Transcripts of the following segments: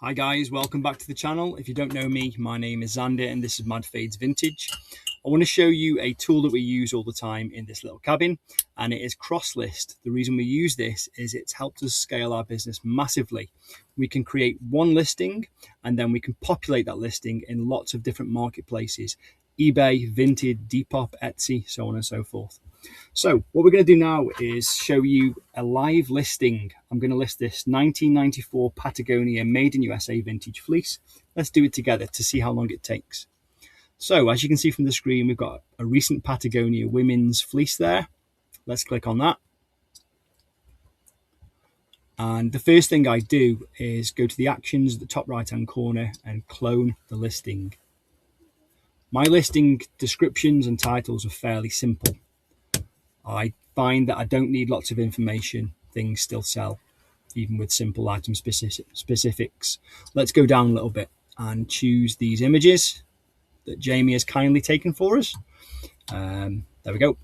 Hi guys, welcome back to the channel. If you don't know me, my name is Xander and this is Mad Fades Vintage. I want to show you a tool that we use all the time in this little cabin, and it is Crosslist. The reason we use this is it's helped us scale our business massively. We can create one listing and then we can populate that listing in lots of different marketplaces: eBay, Vinted, Depop, Etsy, so on and so forth. So what we're going to do now is show you a live listing. I'm going to list this 1994 Patagonia made in USA vintage fleece. Let's do it together to see how long it takes. So as you can see from the screen, we've got a recent Patagonia women's fleece there. Let's click on that. And the first thing I do is go to the actions at the top right hand corner and clone the listing. My listing descriptions and titles are fairly simple. I find that I don't need lots of information. Things still sell, even with simple item specifics. Let's go down a little bit and choose these images that Jamie has kindly taken for us. There we go.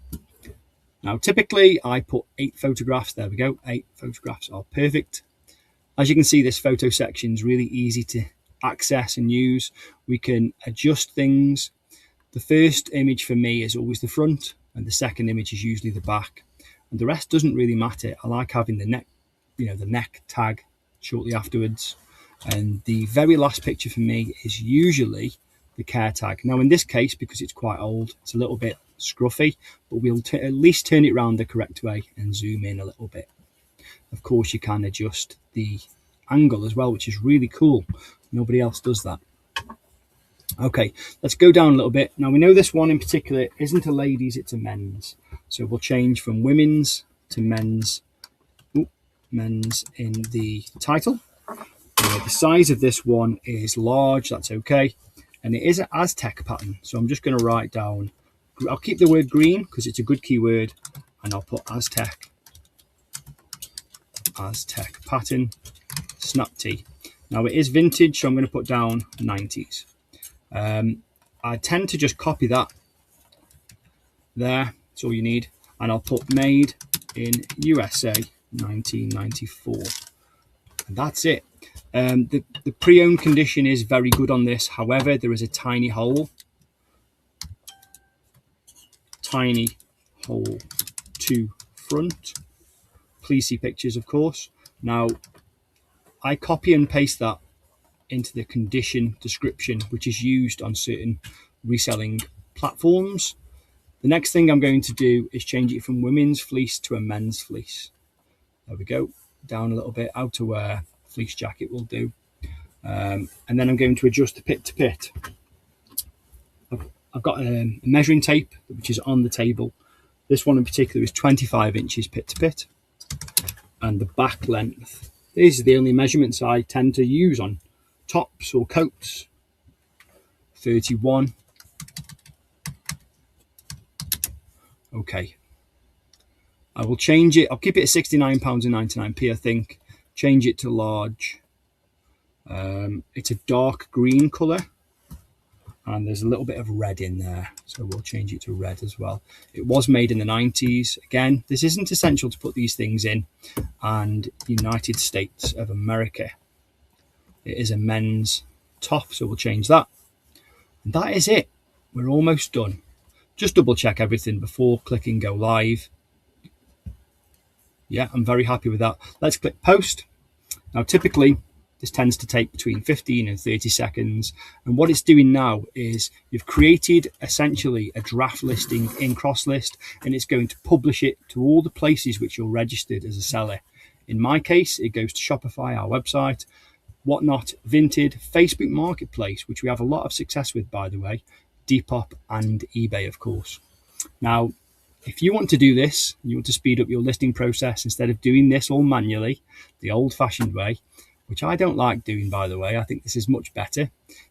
Now, typically I put 8 photographs. There we go. 8 photographs are perfect. As you can see, this photo section is really easy to access and use. We can adjust things. The first image for me is always the front, and the second image is usually the back, and the rest doesn't really matter. I like having the neck, the neck tag shortly afterwards, and the very last picture for me is usually the care tag. Now in this case, because it's quite old, it's a little bit scruffy, but we'll at least turn it around the correct way and zoom in a little bit. Of course, you can adjust the angle as well, which is really cool. Nobody else does that. Okay, let's go down a little bit. Now we know this one in particular isn't a ladies, it's a men's. So we'll change from women's to men's. Men's in the title. The size of this one is large, that's okay. And it is an Aztec pattern. So I'm just going to write down, I'll keep the word green because it's a good keyword, and I'll put Aztec pattern, snap tee. Now it is vintage, so I'm going to put down 90s. I tend to just copy that there. That's all you need. And I'll put made in USA 1994. And that's it. The pre-owned condition is very good on this. However, there is a tiny hole to front. Please see pictures, of course. Now, I copy and paste that into the condition description, which is used on certain reselling platforms. The next thing I'm going to do is change it from women's fleece to a men's fleece. There we go. Down a little bit. Outerwear, fleece jacket will do. And then I'm going to adjust the pit to pit. I've got a measuring tape which is on the table. This one in particular is 25 inches pit to pit, and the back length. These are the only measurements I tend to use on tops or coats. 31. Okay, I will change it. I'll keep it at £69.99, I think. Change it to large. It's a dark green colour, and there's a little bit of red in there, so we'll change it to red as well. It was made in the 90s. Again, this isn't essential to put these things in. And United States of America. It is a men's top, so we'll change that. And that is it. We're almost done. Just double check everything before clicking go live. Yeah, I'm very happy with that. Let's click post. Now, typically, this tends to take between 15 and 30 seconds. And what it's doing now is you've created essentially a draft listing in Crosslist, and it's going to publish it to all the places which you're registered as a seller. In my case, it goes to Shopify, our website, Whatnot, Vinted, Facebook Marketplace, which we have a lot of success with, by the way, Depop and eBay, of course. Now, if you want to do this, you want to speed up your listing process instead of doing this all manually, the old-fashioned way, which I don't like doing, by the way, I think this is much better,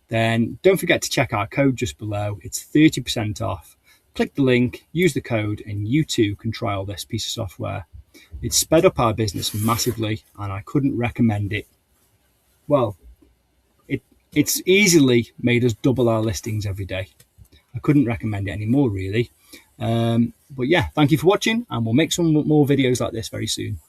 then don't forget to check our code just below. It's 30% off. Click the link, use the code, and you too can trial this piece of software. It's sped up our business massively, and I couldn't recommend it. Well, it's easily made us double our listings every day. I couldn't recommend it anymore, really. But yeah, thank you for watching, and we'll make some more videos like this very soon.